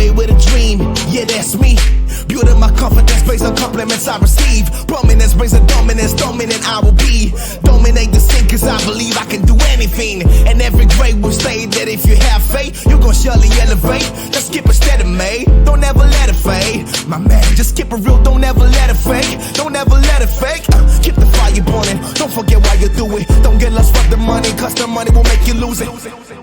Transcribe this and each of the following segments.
boy with a dream, yeah, that's me. Building my confidence based on compliments I receive. Prominence brings a dominance, dominant I will be. Dominate the scene cause I believe I can do anything. And every grade will say that if you have faith, you gon' surely elevate. Just skip instead of me, don't ever let it fade. My man, just keep it real, don't ever let it fake. Don't ever let it fake. Keep the fire burning, don't forget why you do it. Don't get lost with the money, cause the money will make you lose it.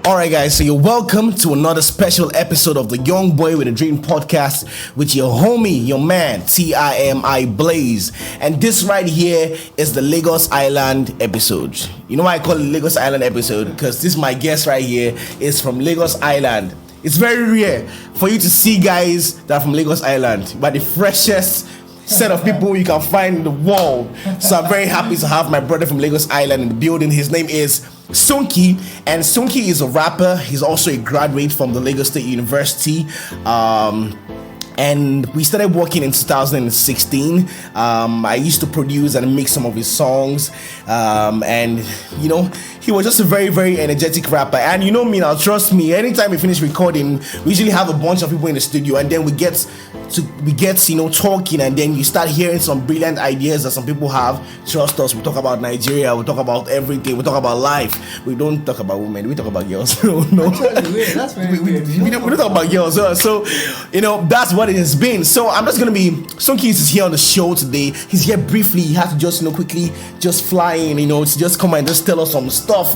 Alright guys, so you're welcome to another special episode of the Young Boy with a Dream podcast with your homie, your man, Timi Blaze. And this right here is the Lagos Island episode. You know why I call it Lagos Island episode? Because this my guest right here is from Lagos Island. It's very rare for you to see guys that are from Lagos Island, but the freshest set of people you can find in the world. So I'm very happy to have my brother from Lagos Island in the building. His name is Sunky, and Sunky is a rapper. He's also a graduate from the Lagos State University. And we started working in 2016. I used to produce and mix some of his songs. And, you know, he was just a very, very energetic rapper. And you know me now, trust me, anytime we finish recording, we usually have a bunch of people in the studio. And then we get talking, and then you start hearing some brilliant ideas that some people have. Trust us, we talk about Nigeria, we talk about everything, we talk about life. We don't talk about women, we talk about girls. No. That's very weird. We don't talk about girls. So, you know, that's what it has been. So I'm just gonna be, Sunky is here on the show today. He's here briefly. He has to just, quickly just fly in, to just come and just tell us some stuff,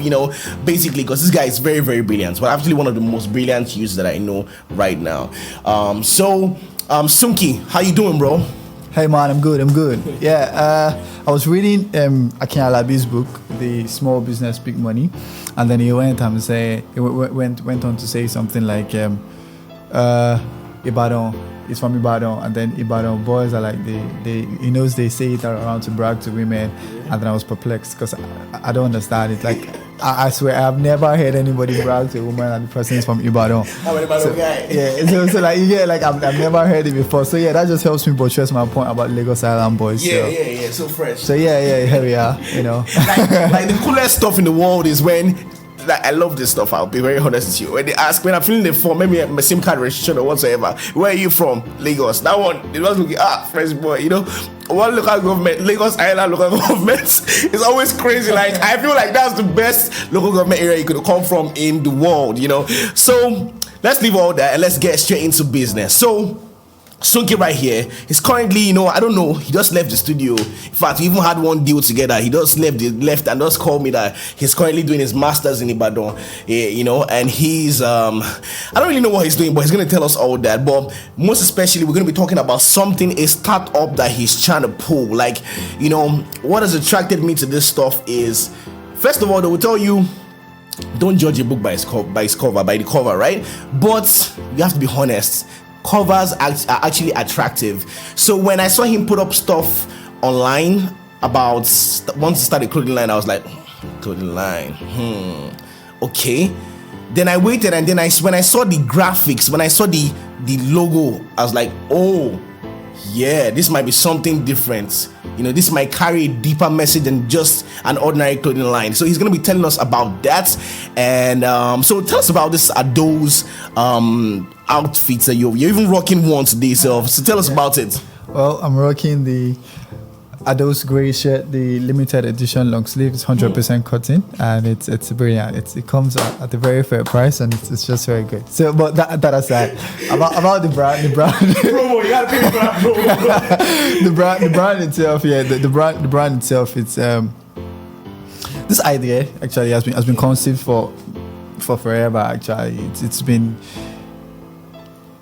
basically, because this guy is very, very brilliant. Well, actually one of the most brilliant youths that I know right now. Sunky, how you doing, bro? Hey man, I'm good. Yeah, I was reading Akin Alabi's book, The Small Business Big Money, and then he went on to say something like Ibadan, it's from Ibadan, and then Ibadan boys are like they say it around to brag to women, and then I was perplexed because I don't understand it. Like I swear I've never heard anybody brag to a woman and the person is from Ibadan. I'm an Ibadan guy. Yeah, so I've never heard it before. So yeah, that just helps me buttress my point about Lagos Island boys. Yeah, so fresh. So yeah, here we are. like the coolest stuff in the world is when. I love this stuff. I'll be very honest with you. When they ask, when I'm filling the form, maybe my SIM card registration or whatsoever, where are you from? Lagos. That one, it was looking, fresh boy, one local government, Lagos Island local government is always crazy. Like, I feel like that's the best local government area you could come from in the world, So, let's leave all that and let's get straight into business. So, Sunky right here is currently, I don't know, he just left the studio. In fact, we even had one deal together. He just left and just called me that he's currently doing his master's in Ibadan, and he's, I don't really know what he's doing, but he's going to tell us all that. But most especially, we're going to be talking about something, a startup that he's trying to pull. Like, what has attracted me to this stuff is, first of all, they will tell you, don't judge a book by the cover, right? But you have to be honest. Covers are actually attractive. So when I saw him put up stuff online about once to start a clothing line, I was like, clothing line, okay. Then I waited, and then when I saw the graphics, when I saw the logo, I was like, oh yeah, this might be something different. This might carry a deeper message than just an ordinary clothing line. So he's going to be telling us about that. And so tell us about this Addose outfits that you're even rocking one today. So tell us about it. Well, I'm rocking the Addose grey shirt, the limited edition long sleeve. It's 100% cotton, and it's brilliant. It comes at a very fair price, and it's just very good. So, but that aside, about the brand, promo, you gotta pay for the brand itself. Yeah, the brand itself. It's this idea actually has been conceived for forever. Actually, it's been.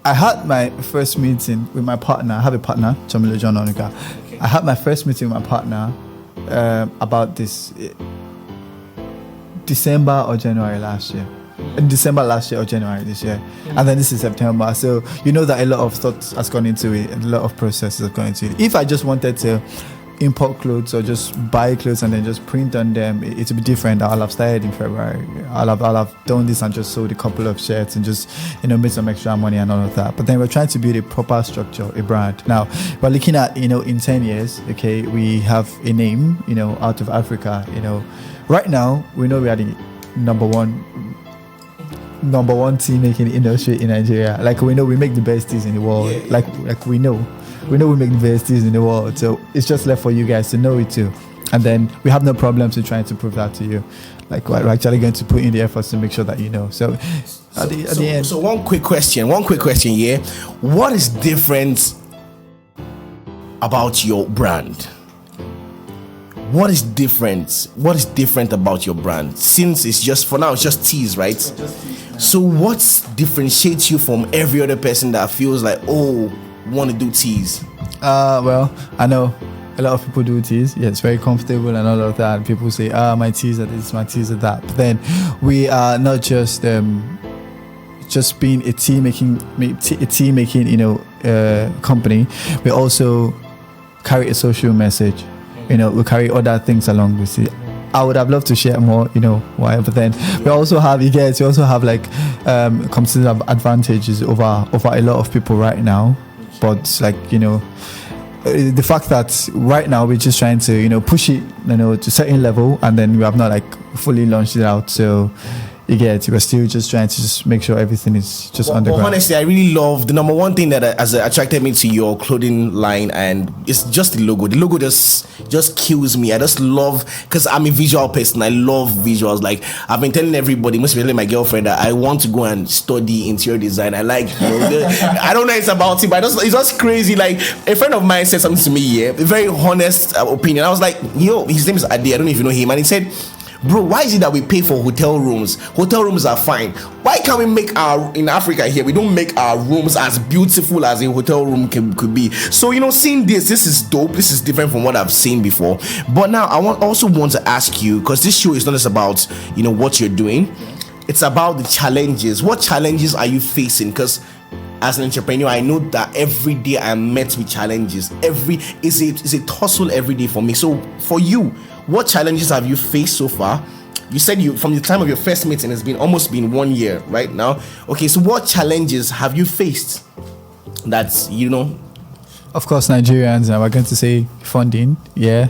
I had my first meeting with my partner. I have a partner, Chamilo John Onuka. I had my first meeting with my partner about this December or January last year. December last year or January this year. And then this is September. So you know that a lot of thought has gone into it, a lot of processes have gone into it. If I just wanted to import clothes or just buy clothes and then just print on them, it would be different. I'll have started in February. I'll have done this and just sold a couple of shirts and just made some extra money and all of that. But then we're trying to build a proper structure, a brand. Now we're looking at in 10 years, okay, we have a name out of Africa. Right now we know we are the number one number one tea making industry in Nigeria. Like we know we make the best teas in the world. Yeah. Like we know we make the best teas in the world. So it's just left for you guys to know it too. And then we have no problems in trying to prove that to you. Like we're actually going to put in the efforts to make sure that you know. So at the end. So one quick question here. What is different about your brand? What is different about your brand? Since it's just, for now, it's just teas, right? So what differentiates you from every other person that feels like, oh, want to do teas? Well, I know a lot of people do teas. Yeah, it's very comfortable and all of that. And people say, my teas are this, my teas are that. But then we are not just being a tea making, company. We also carry a social message. You know, we carry other things along with it. I would have loved to share more, why? But then we also have like competitive advantages over a lot of people right now. But like, the fact that right now we're just trying to, push it, to a certain level, and then we have not like fully launched it out. So we're still just trying to just make sure everything is just on the ground. Honestly, I really love the number one thing that has attracted me to your clothing line, and it's just the logo. The logo just kills me. I just love, because I'm a visual person. I love visuals. Like I've been telling everybody, most especially my girlfriend, that I want to go and study interior design. I like, I don't know it's about it, but it's just crazy. Like a friend of mine said something to me, a very honest opinion. I was like, his name is Ade. I don't know if you know him, and he said, bro, why is it that we pay for hotel rooms? Hotel rooms are fine. Why can't we make in Africa here, we don't make our rooms as beautiful as a hotel room could be? So, seeing this is dope. This is different from what I've seen before. But now I also want to ask you, because this show is not just about, what you're doing. It's about the challenges. What challenges are you facing? Because as an entrepreneur, I know that every day I'm met with challenges. It's a tussle every day for me. So for you, what challenges have you faced so far? You said from the time of your first meeting, it's been almost 1 year right now. Okay, so what challenges have you faced? That's Of course, Nigerians, we're going to say funding. Yeah,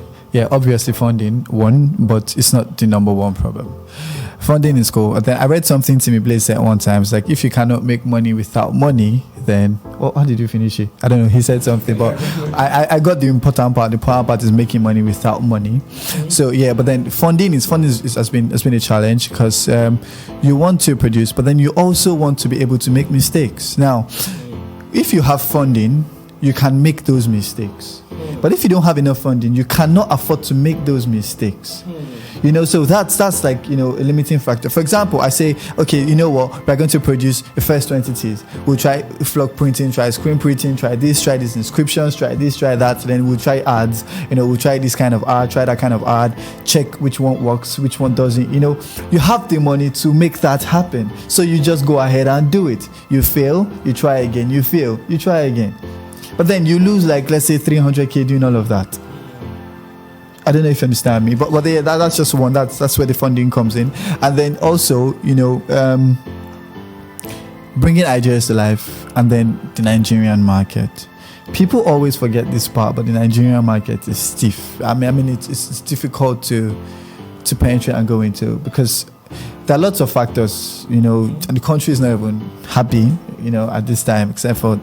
obviously funding one, but it's not the number one problem. Funding is cool. Then I read something Timi Blaze said one time. It's like, if you cannot make money without money, then how did you finish it? I don't know. He said something, but I got the important part. The important part is making money without money. So yeah, but then funding has been a challenge, because you want to produce, but then you also want to be able to make mistakes. Now, if you have funding, you can make those mistakes. But if you don't have enough funding, you cannot afford to make those mistakes. So that's like, a limiting factor. For example, I say, okay, we're going to produce the first 20 teas. We'll try flock printing, try screen printing, try these inscriptions, try this, try that. Then we'll try ads, we'll try this kind of ad, try that kind of ad, check which one works, which one doesn't. You have the money to make that happen. So you just go ahead and do it. You fail, you try again, you fail, you try again. But then you lose, like, let's say 300k doing all of that. I don't know if you understand me, but yeah, that's just one. That's where the funding comes in. And then also, bringing ideas to life, and then the Nigerian market. People always forget this part, but the Nigerian market is stiff. I mean, it's difficult to penetrate and go into, because there are lots of factors, and the country is not even happy, at this time, except for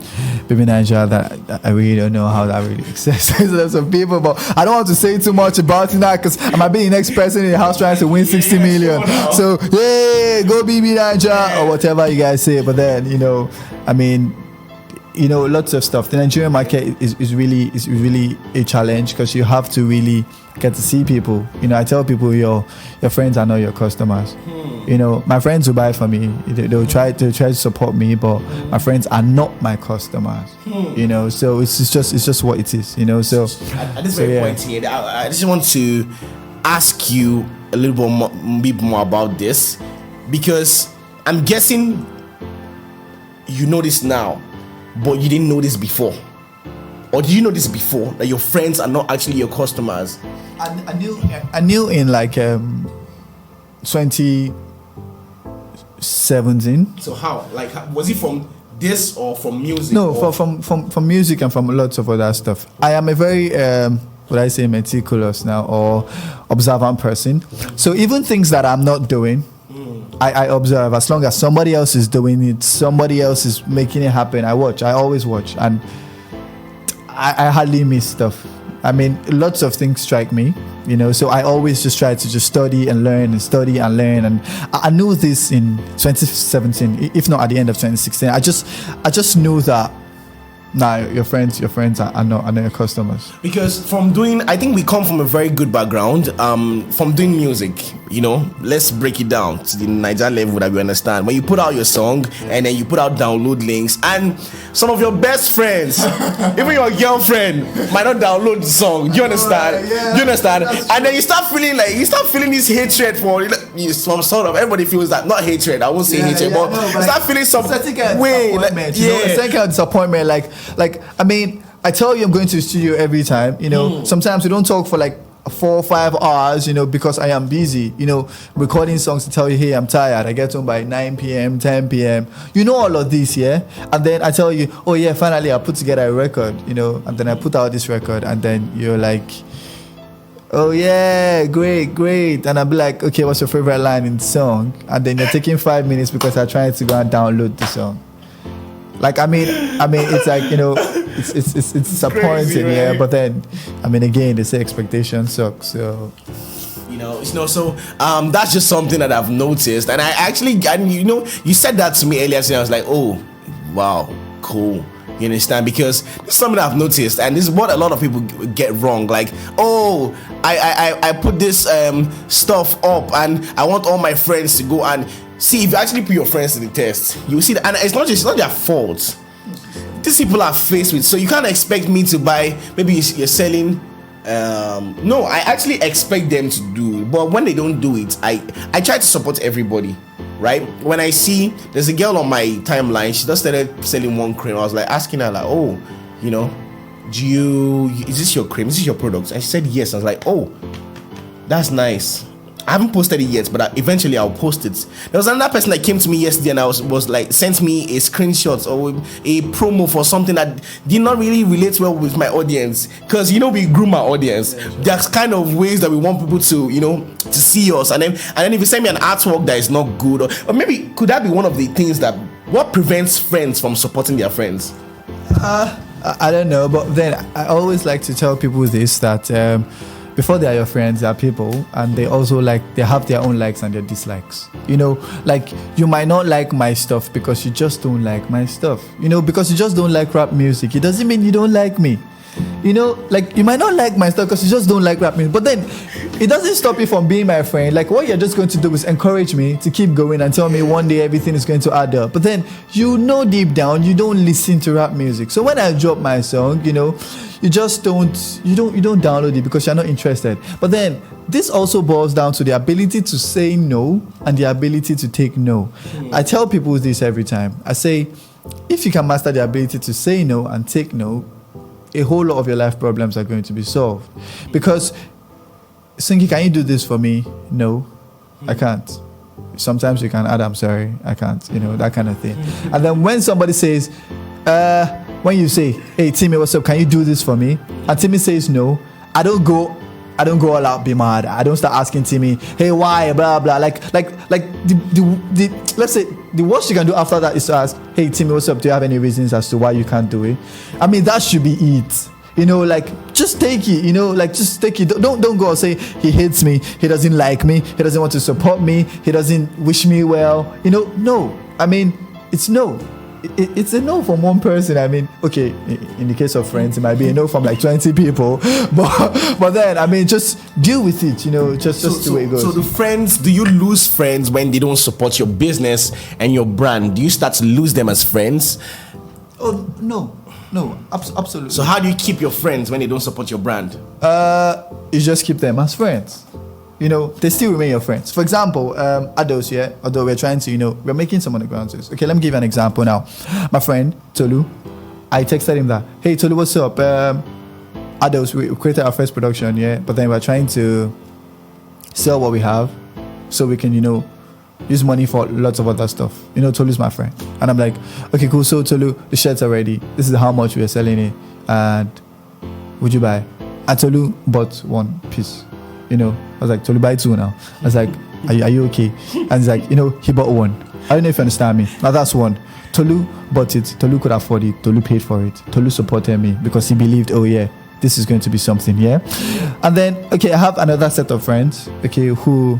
baby Nigeria, that I really don't know how that really exists. There's lots of people, but I don't want to say too much about it now, because I might be the next person in the house trying to win 60 million. So, yeah, go baby Nigeria, or whatever you guys say. But then, lots of stuff. The Nigerian market is really a challenge, because you have to really get to see people. I tell people your friends are not your customers. My friends who buy from me, they'll try to support me, but my friends are not my customers. So it's just what it is. So at this very point here, I just want to ask you a little bit more about this, because I'm guessing you know this now, but you didn't know this before. Or do you know this before, that your friends are not actually your customers? I knew in like 2017. So how? Like, was it from this or from music? No, from music and from lots of other stuff. I am a very meticulous now, or observant person. So even things that I'm not doing, I observe. As long as somebody else is doing it, somebody else is making it happen, I watch. I always watch. And I hardly miss stuff. I mean, lots of things strike me, so I always just try to just study and learn and study and learn. And I knew this in 2017, if not at the end of 2016. I just knew that, your friends are not your customers. Because I think we come from a very good background, from doing music, let's break it down to the Nigerian level that we understand. When you put out your song and then you put out download links, and some of your best friends, even your girlfriend, might not download the song. Do you understand? Yeah. Do you understand? And then you start feeling this hatred for some sort of, everybody feels that, not hatred, I won't say hatred, but you start feeling some way, second kind of disappointment, like I mean, I tell you I'm going to the studio every time, sometimes we don't talk for like 4 or 5 hours, because I am busy, recording songs to tell you, hey, I'm tired. I get home by 9 p.m., 10 p.m. All of this, yeah? And then I tell you, oh yeah, finally I put together a record, and then I put out this record, and then you're like, oh yeah, great. And I'll be like, okay, what's your favorite line in the song? And then you're taking 5 minutes because I'm trying to go and download the song. Like, I mean, it's like, it's disappointing, crazy, right? Yeah. But then, again, they say expectations suck, so. So that's just something that I've noticed, and you said that to me earlier, so I was like, oh, wow, cool. You understand? Because this is something that I've noticed, and this is what a lot of people get wrong. Like, oh, I put this stuff up, and I want all my friends to go and see. If you actually put your friends to the test, you see that, and it's not their fault. These people are faced with, so you can't expect me to buy. Maybe you're selling. No, I actually expect them to do it, but when they don't do it, I try to support everybody. Right? When I see there's a girl on my timeline, she just started selling one cream. I was like asking her, like, oh, is this your cream? Is this your product? And she said yes. I was like, oh, that's nice. I haven't posted it yet, but eventually I'll post it. There was another person that came to me yesterday and was like, sent me a screenshot or a promo for something that did not really relate well with my audience. Because, we groom our audience. There's kind of ways that we want people to, to see us. And then if you send me an artwork that is not good, or maybe could that be one of the things what prevents friends from supporting their friends? I don't know, but then I always like to tell people this, that before they are your friends, they are people, and they also they have their own likes and their dislikes. Like you might not like my stuff because you just don't like my stuff. Because you just don't like rap music, it doesn't mean you don't like me. Like you might not like my stuff because you just don't like rap music, but then it doesn't stop you from being my friend. Like what you're just going to do is encourage me to keep going and tell me one day everything is going to add up. But then deep down you don't listen to rap music. So when I drop my song, you just don't download it because you're not interested. But then this also boils down to the ability to say no and the ability to take no. I tell people this every time. I say, if you can master the ability to say no and take no, a whole lot of your life problems are going to be solved. Because, Sunky, can you do this for me? No, I can't. Sometimes you can add, I'm sorry, I can't, that kind of thing. And then when somebody says, when you say, hey, Timi, what's up? Can you do this for me? And Timi says no, I don't go all out, be mad. I don't start asking Timi, hey, why, blah, blah. Like the let's say the worst you can do after that is to ask, hey, Timi, what's up? Do you have any reasons as to why you can't do it? That should be it. Just take it, just take it. Don't go and say, he hates me, he doesn't like me, he doesn't want to support me, he doesn't wish me well. No. It's no. It's a no from one person. Okay, in the case of friends, it might be a no from like 20 people, but then just deal with it. Just the way it goes. So do you lose friends when they don't support your business and your brand? Do you start to lose them as friends? Oh no, absolutely. So how do you keep your friends when they don't support your brand? You just keep them as friends. They still remain your friends. For example, Addose, yeah, although we're trying to, we're making some underground songs. Okay, let me give you an example now. My friend, Tolu, I texted him that, hey, Tolu, what's up? Addose, we created our first production, yeah, but then we're trying to sell what we have so we can, use money for lots of other stuff. Tolu's my friend. And I'm like, okay, cool, so Tolu, the shirts are ready. This is how much we are selling it. And would you buy? And Tolu bought one piece. I was like, Tolu, buy two now. I was like, Are you okay? And he's like, he bought one. I don't know if you understand me. Now that's one. Tolu bought it. Tolu could afford it. Tolu paid for it. Tolu supported me because he believed, oh yeah, this is going to be something, yeah? And then, okay, I have another set of friends, okay, who,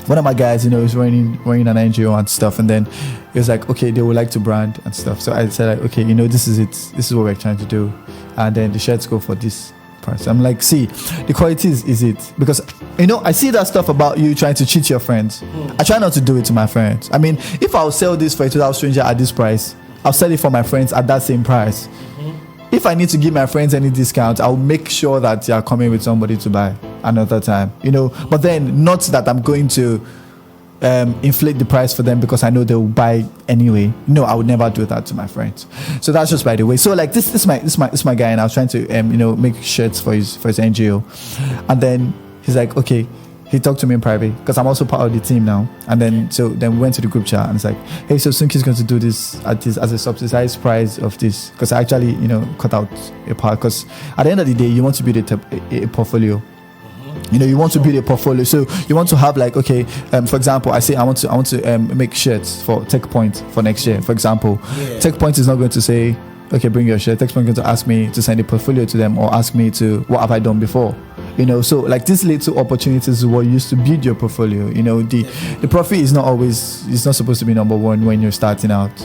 one of my guys, is running an NGO and stuff. And then he was like, okay, they would like to brand and stuff. So I said, like, okay, this is it. This is what we're trying to do. And then the shirts go for this price. I'm like, see, the quality is it. Because, I see that stuff about you trying to cheat your friends. I try not to do it to my friends. I mean, if I'll sell this for a total stranger at this price, I'll sell it for my friends at that same price. If I need to give my friends any discount, I'll make sure that they are coming with somebody to buy another time, But then, not that I'm going to inflate the price for them because I know they'll buy anyway. No, I would never do that to my friends. So that's just by the way. So like this is my guy, and I was trying to make shirts for his NGO, and then he's like, okay. He talked to me in private because I'm also part of the team now. And then we went to the group chat and it's like, hey, so Sunky's going to do this as a subsidized price of this, because I actually cut out a part, because at the end of the day you want to build a portfolio. You want to build a portfolio, so you want to have like, okay, for example, I say I want to make shirts for Tech Point for next year, for example. Tech Point is not going to say, okay, bring your shirt. Tech Point is going to ask me to send a portfolio to them or ask me to, what have I done before? So like these little opportunities is what you used to build your portfolio. The profit is not supposed to be number one when you're starting out.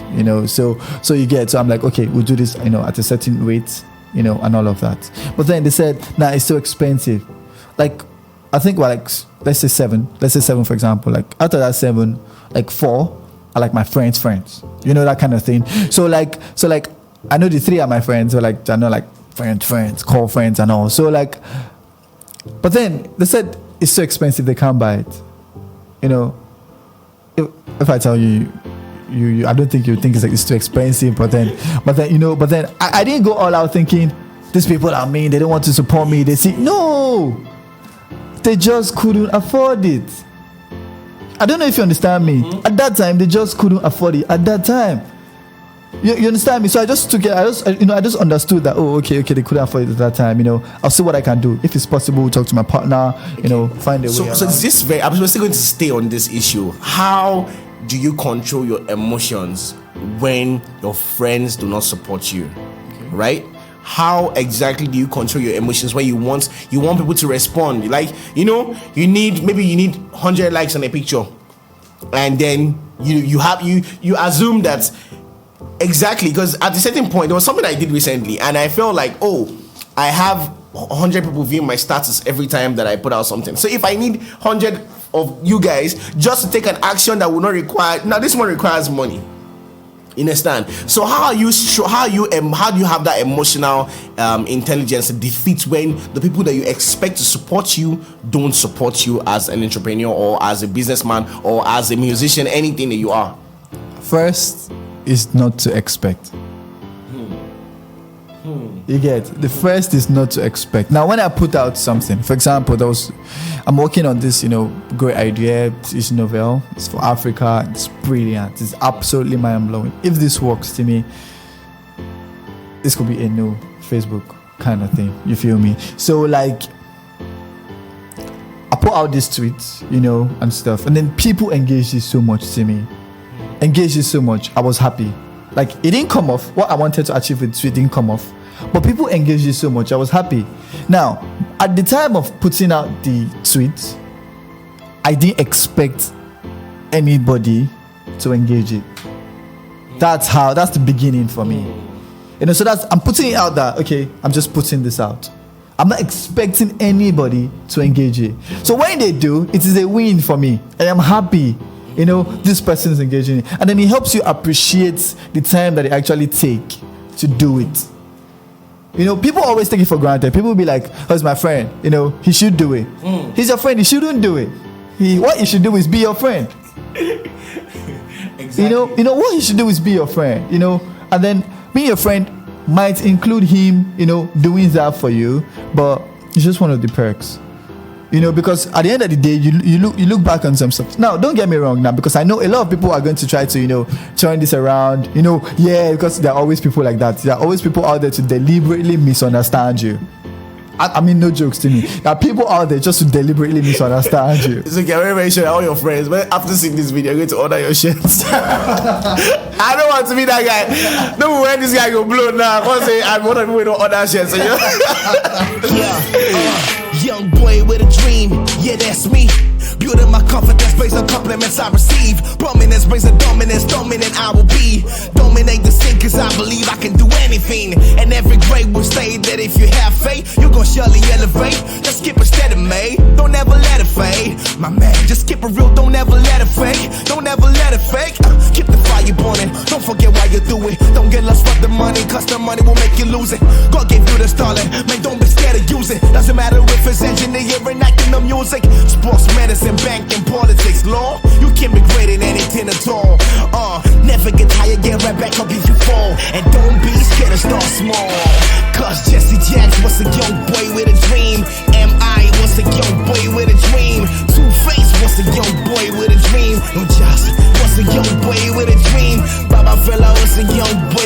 So you get. So I'm like, okay, we'll do this. At a certain rate. And all of that. But then they said, nah, it's so expensive. Like, I think like let's say seven for example. Like after that 7, like 4 are like my friends. That kind of thing. So like I know the 3 are my friends. So like I know like friends, call friends and all. So like. But then they said it's so expensive they can't buy it. If I tell you, I don't think you think it's too expensive. But then I didn't go all out thinking these people are mean. They don't want to support me. They see no, they just couldn't afford it. I don't know if you understand me. At that time, they just couldn't afford it. At that time. You understand me? So I just took it. I just understood that. Oh, okay, they couldn't afford it at that time. I'll see what I can do. If it's possible, talk to my partner. Find a way. So is this very? I'm still going to stay on this issue. How do you control your emotions when your friends do not support you? Right? How exactly do you control your emotions when you want people to respond? Like you need 100 likes on a picture, and then you assume that. Exactly, because at a certain point, there was something I did recently, and I felt like, I have 100 people viewing my status every time that I put out something. So if I need 100 of you guys just to take an action that will not require, now this one requires money. You understand? So how do you have that emotional intelligence to defeat when the people that you expect to support you don't support you as an entrepreneur or as a businessman or as a musician, anything that you are? First is not to expect. You get the first is not to expect. Now, when I put out something, for example, I'm working on this, great idea, this novel. It's for Africa. It's brilliant. It's absolutely mind-blowing. If this works, Timi, this could be a new Facebook kind of thing. You feel me? So, like, I put out this tweet, and stuff, and then people engage this so much, Timi. So much. I was happy. Like, it didn't come off. What I wanted to achieve with it didn't come off. But people engaged it so much. I was happy. Now, at the time of putting out the tweet, I didn't expect anybody to engage it. That's the beginning for me. So I'm putting it out that, okay, I'm just putting this out. I'm not expecting anybody to engage it. So when they do, it is a win for me. And I'm happy. This person is engaging it. And then it helps you appreciate the time that they actually take to do it. People always take it for granted. People will be like, oh, it's my friend. He should do it. He's your friend. He shouldn't do it. What he should do is be your friend. Exactly. What he should do is be your friend. And then being your friend might include him, doing that for you. But it's just one of the perks. Because at the end of the day, you look back on some stuff. Now, don't get me wrong now, because I know a lot of people are going to try to, turn this around, because there are always people like that. There are always people out there to deliberately misunderstand you. I mean, no jokes to me. There are people out there just to deliberately misunderstand you. It's okay, I'm very, very sure that all your friends, but after seeing this video, you're going to order your shirts. I don't want to be that guy. No, when this guy go blow now, I can't say I'm one of the people who don't order shirts. So Young boy with a dream, yeah, that's me. Building my confidence based on compliments I receive. Prominence brings a dominance, dominant I will be. Dominate the scene cause I believe I can do anything. And every grade will say that if you have faith, you're gonna surely elevate. Just skip instead of me, don't ever let it fade. My man, just keep it real, don't ever let it fake. Don't ever let it fake. Keep the fire burning, don't forget why you do it. Don't get lost for the money, cause the money will make you lose it. God gave you the stalling, man, don't be scared to use it. Doesn't matter if it's engineering, acting, or music. Sports, medicine, banking, politics, law. You can be great in anything at all. Never get tired, get right back up if you fall. And don't be scared to start small. Cause Jesse Jax was a young boy with a dream. M.I. was a young boy with a dream. Two-Face was a young boy with a dream. No, Just was a young boy with a dream. Baba Fella was a young boy